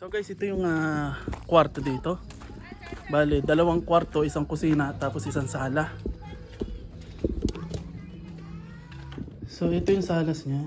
So guys, ito yung kwarto dito. Bale, 2 kwarto, 1 kusina, tapos 1 sala. So ito yung salas niya.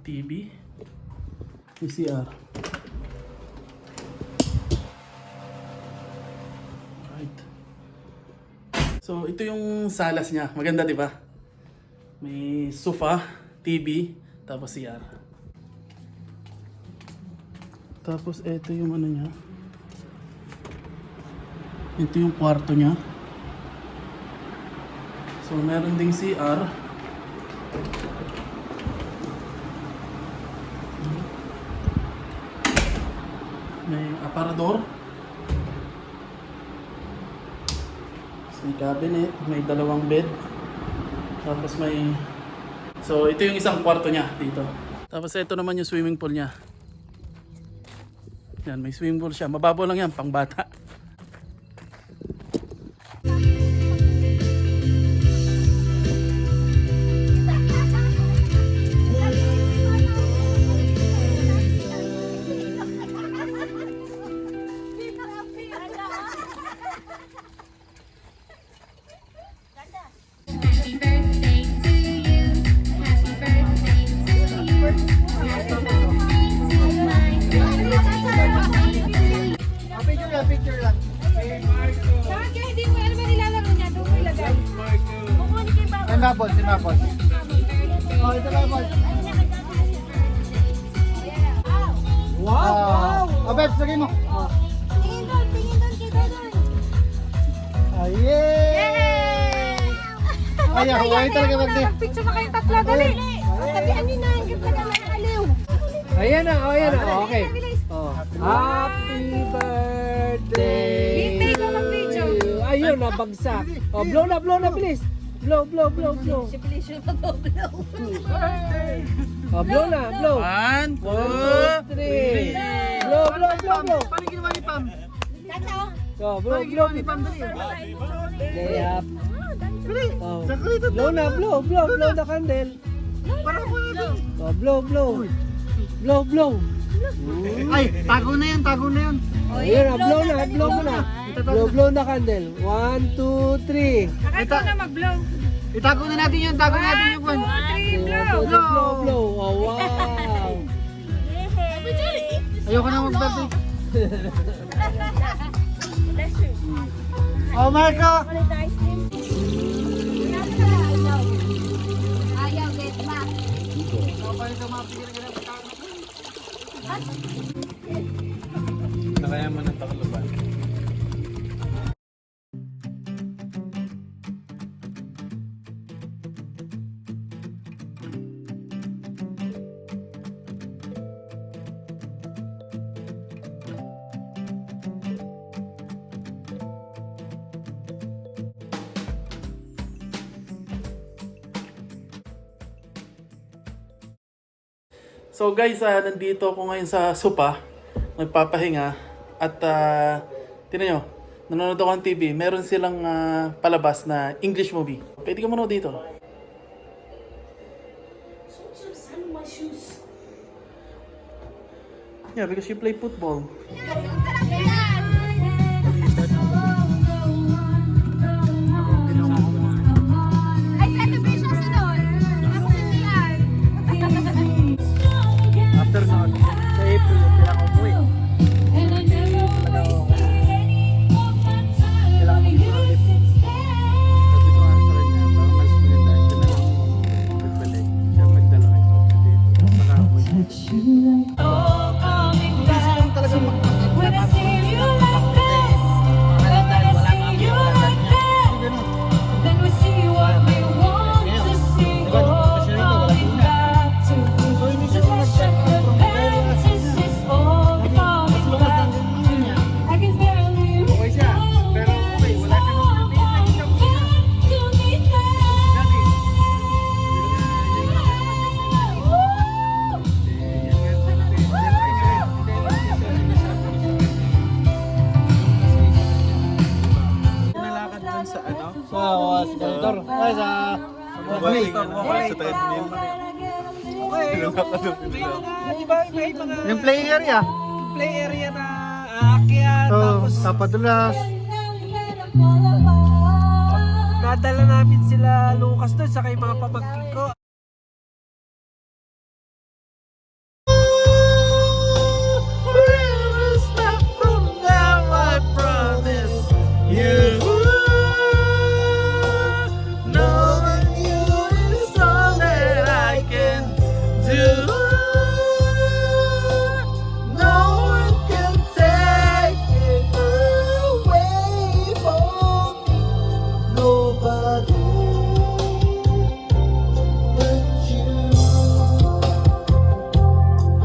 TV. May CR. Right. So ito yung salas niya. Maganda, di ba? May sofa, TV, tapos CR. Tapos ito yung ano niya. Ito yung kwarto niya. So meron ding CR. May aparador. May cabinet, may 2 bed. Tapos may... So ito yung isang kwarto niya dito. Tapos ito naman yung swimming pool niya. Yan, may swimming pool siya. Mababaw lang yan, pang bata. Picture lang. Bakit hindi mo alam ang nilalaro niya? Doon mo ilagay. Kukunin kay Baba. Ang mapos, si mapos. Oh, ito mapos. Wow! Wow! Abet, sagay mo. Tingin doon kay Dodoy. Yay! Ay, huwag talaga magdi. Picture na kayong tatlo, dali. Tabihan niyo na, hindi pa naman aliw. Ayan na, okay. Oh. Happy birthday! Big ko mag-video. Ayun, nabagsak. Oh, blow na, bilis. Blow. Si Felicia mag-blow. Oh, blow na, blow. 1, 2, 3. Blow. Paano ginawa ni Pam? Tata, Oh, blow. Ni Pam, dali. Layup. Oh. Blow na, blow the candle. Parang ako na doon. Oh, blow. Ay, tago na yan. Ayun na, blow mo na. Blow na candle. 1, 2, 3. Ikaw na mag-blow. Itago na natin yan, tago natin yung kwan. 1, 2, 3, blow. Blow. Oh, wow. Ayoko na mag-birthday. Bless you. Oh, Marco! Chocolate ice cream. Ayaw, get back. Nakaya mo ng Tacloban. So guys, nandito ako ngayon sa Supa, nagpapahinga at tingnan nyo, nanonood ako ng TV, meron silang palabas na English movie. Pwede ka manood dito. Yeah, because you play football. Ay, celebration sa doon. Ako hindi yan. After nun, sa April, yung pinaka-umuwi. Sa motor. Ay, sa Sa treadmill. yung may mga Yung play area. play area na aakyat, Oo, tapos tapadulas. nadala namin sila Lucas doon sa kay mga pamangkin ko.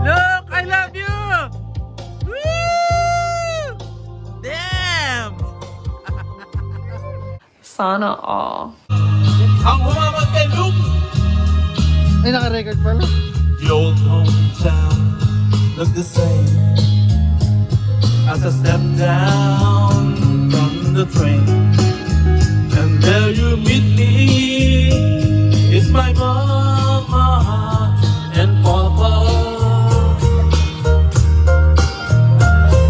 Look, I love you! Woo! Damn! Sana all. Ang humamag kay Luke! Ay, naka-record pala. The old hometown looked the same as I stepped down from the train. And there you meet me. It's my mama and papa.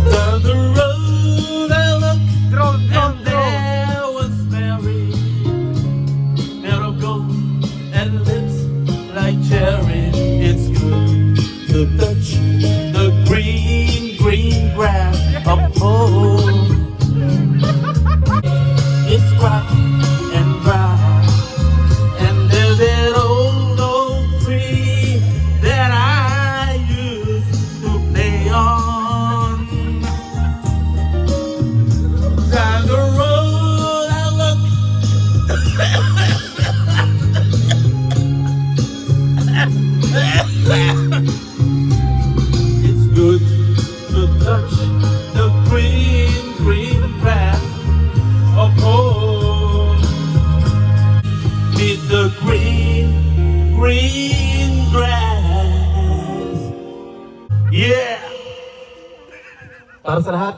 Down the road I looked, and there was Mary, made of gold and lips like cherry. It's good to touch the green, green grass of home. It's rock and dry, and there's that old oak tree that I used to play on. Down the road I look. It's good to touch the green, green grass of home. Meet the green, green grass. Yeah! Para sa lahat.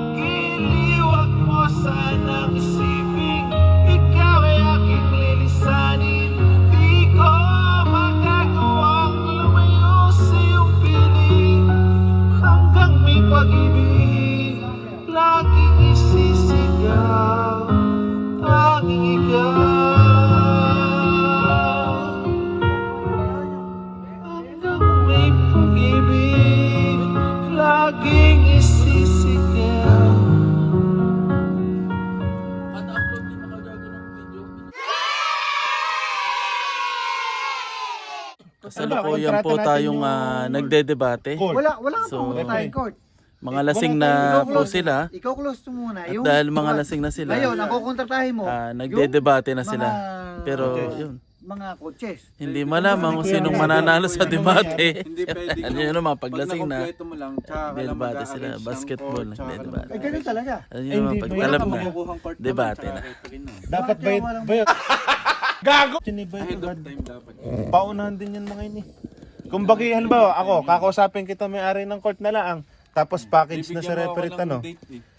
Iliwag mo sanang isipin, ikaw ay aking lilisanin. Di ko magagawang lumayo sa iyong piling. Hanggang may pag-ibig, laging isisigaw, tanging ikaw. Hanggang may pag-ibig, laging isisigaw. Kasalukuyan po tayong nagdedebate. Wala So, pang tayong court. Mga lasing na po sila. Ikaw close to muna. At dahil mga lasing na sila, Ngayon, ang kukontratahin mo, nagdedebate na yung sila. mga- Pero yun, mga coaches. hindi malaman kung sinong mananalo sa debate. Hindi pwede. Ano yun naman, pag lasing na, nakompleto mo lang, tsaka ka lang debate sila. mag-a-arrange ng Basketball, court, tsaka ka lang nagdedebate. Ay, ganun talaga. Ano yun naman, pag alam na, debate na. Dapat bayad. Gago! Sinibay agad. Paunahan din yan mga ini. Kung bagay, halimbawa, ako, kakausapin kita may-ari ng court na laang, tapos package na sa referee, ano?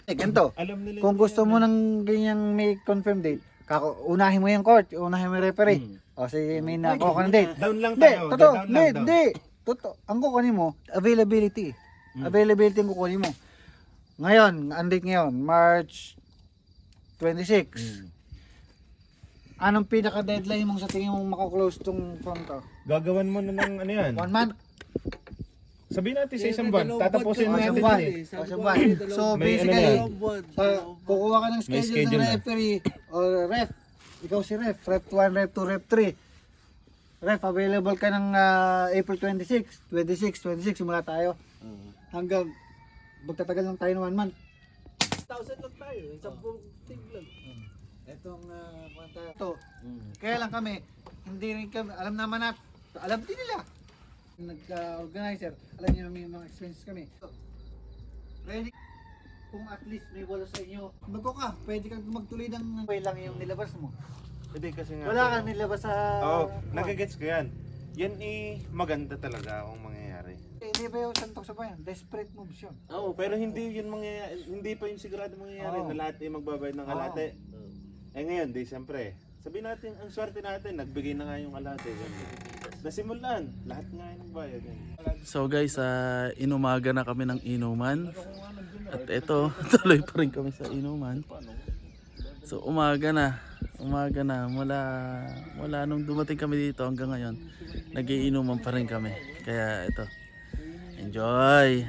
Ganito. Alam nila Kung gusto mo ng ganyang may confirm date, unahin mo yung court, unahin mo yung referee. O sige, may nakuha ka na date. Down lang Hindi, tayo. totoo. Down lang, down. Hindi. Totoo. Ang kukunin mo, availability. Availability ang kukunin mo. Ngayon, ang date ngayon, March 26. Anong pinaka-deadline mong sa tingin mong makaklose tong phone to? Gagawan mo na ng ano yan. 1 month? Sabihin natin sa isang buwan. Tatapusin O, natin isang buwan. yun eh. O, isang buwan. So, May ano basically, yan. kukuha ka ng May schedule schedule ng na. referee or ref. Ikaw si ref. Ref 1, ref 2, ref 3. Ref, available ka ng April 26. 26, simula tayo. Hanggang magtatagal lang tayo ng 1 month. 1,000 lang tayo. Isang buong team lang. Itong to. Kaya lang kami, hindi rin kami, alam naman natin, alam din nila. Nag-organizer, alam niyo may mga expenses kami. So, ready, kung at least may walo sa inyo, magko ka, pwede kang magtuloy ng way lang yung nilabas mo. Hindi kasi nga. Wala kang nilabas sa... Oo, nagagets ko yan. Yan maganda talaga kung mangyayari. Hindi ba yung santok sa bayan? Desperate moves yun. Oo, pero hindi yun mangyayari. Hindi pa yung sigurado mangyayari Oo. na lahat ay magbabayad ng kalate. Eh ngayon, di siyempre. Sabihin natin, ang swerte natin, nagbigay na nga yung kalate. Nasimulan, lahat nga ay nagbayad. So guys, inumaga na kami ng inuman. At eto, tuloy pa rin kami sa inuman. So umaga na. Mula nung dumating kami dito hanggang ngayon, nagiinuman pa rin kami. Kaya ito, enjoy!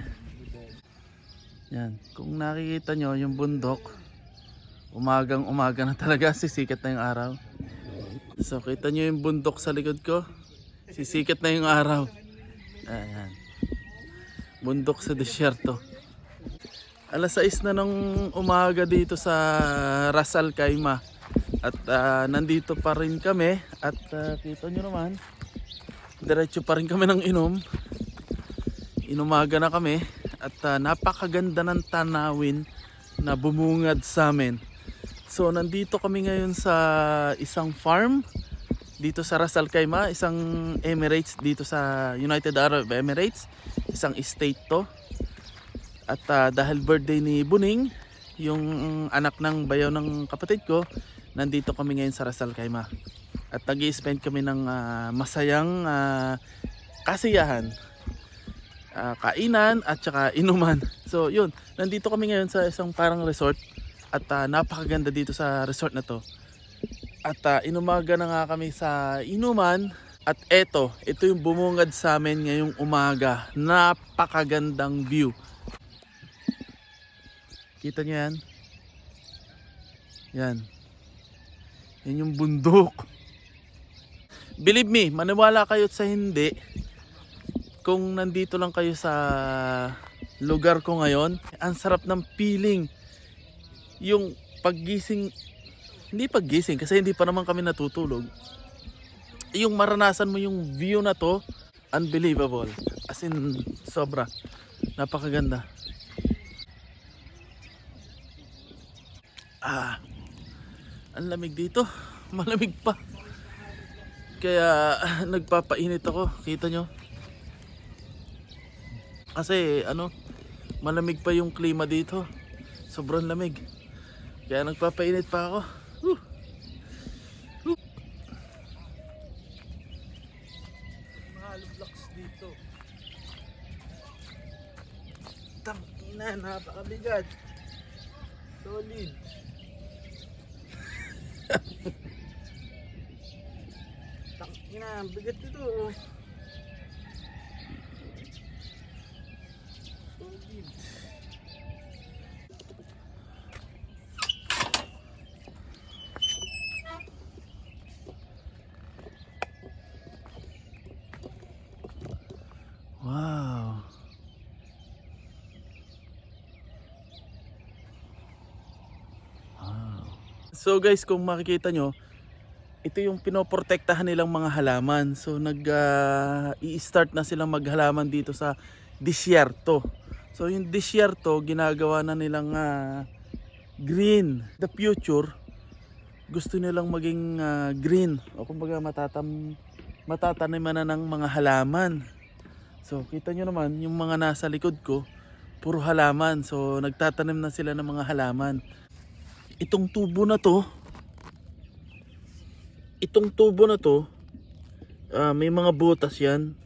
Yan, kung nakikita nyo yung bundok, umagang umaga na talaga, sisikat na yung araw. So kita nyo yung bundok sa likod ko, sisikat na yung araw. Ayan, bundok sa disyerto. Alas 6 na ng umaga dito sa Ras Al Khaimah. At nandito pa rin kami. At kita nyo naman, diretso pa rin kami ng inom. Inumaga na kami. At napakaganda ng tanawin na bumungad sa amin. So nandito kami ngayon sa isang farm dito sa Ras Al Khaimah, isang Emirates dito sa United Arab Emirates, isang estate to. At dahil birthday ni Buning, yung anak ng bayaw ng kapatid ko, nandito kami ngayon sa Ras Al Khaimah. At nag-i-spend kami ng masayang kasiyahan, kainan at saka inuman. So yun, nandito kami ngayon sa isang parang resort. At napakaganda dito sa resort na to. At inumaga na nga kami sa inuman. At ito yung bumungad sa amin ngayong umaga. Napakagandang view. Kita nyo yan? Yan. Yan yung bundok. Believe me, maniwala kayo sa hindi. Kung nandito lang kayo sa lugar ko ngayon, ang sarap ng feeling. Yung paggising, hindi paggising kasi hindi pa naman kami natutulog. Yung maranasan mo yung view na to, unbelievable. As in, sobra. Napakaganda. Ang lamig dito. Malamig pa. Kaya nagpapainit ako. Kita nyo? Kasi malamig pa yung klima dito. Sobrang lamig. Kaya nagpapainit pa ako. Mga blocks dito. Tangina, napakabigat. Solid. Tangina, bigat ito. Solid. Wow. So guys, kung makikita nyo, ito yung pinoprotektahan nilang mga halaman. So i-start na silang maghalaman dito sa disyerto. So yung disyerto, ginagawa na nilang green. The future, gusto nilang maging green. O kumbaga matataniman na ng mga halaman. So kita nyo naman, yung mga nasa likod ko, puro halaman. So nagtatanim na sila ng mga halaman. Itong tubo na to may mga butas yan.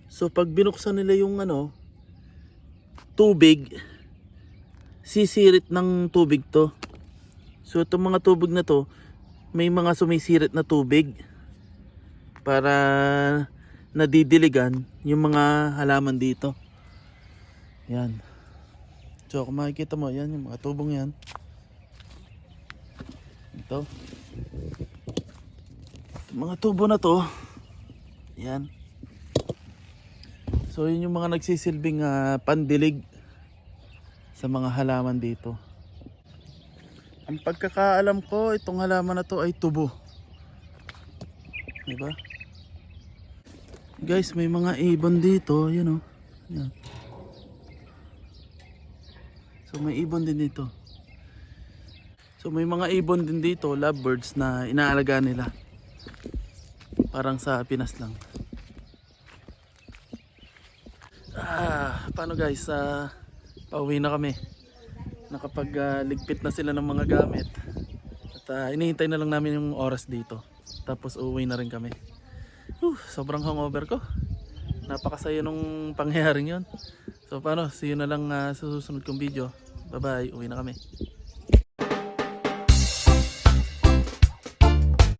So pag binuksan nila yung ano, tubig, sisirit ng tubig to. So itong mga tubig na to, may mga sumisirit na tubig para nadidiligan yung mga halaman dito. Yan. So kung makikita mo, yan yung mga tubong yan. Ito. Itong mga tubo na to, yan. So yun yung mga nagsisilbing pandilig sa mga halaman dito. Ang pagkakaalam ko, itong halaman na to ay tubo. Diba? Guys, may mga ibon dito, you know. Yan. So may ibon din dito. So may mga ibon din dito, lovebirds na inaalagaan nila. Parang sa Pinas lang. Paano guys? Pauwi na kami. Nakapag-ligpit na sila ng mga gamit. At inihintay na lang namin yung oras dito. Tapos uuwi na rin kami. Sobrang hangover ko. Napakasaya nung pangyayaring yun. So paano? See you na lang sa susunod kong video. Bye bye. Uwi na kami.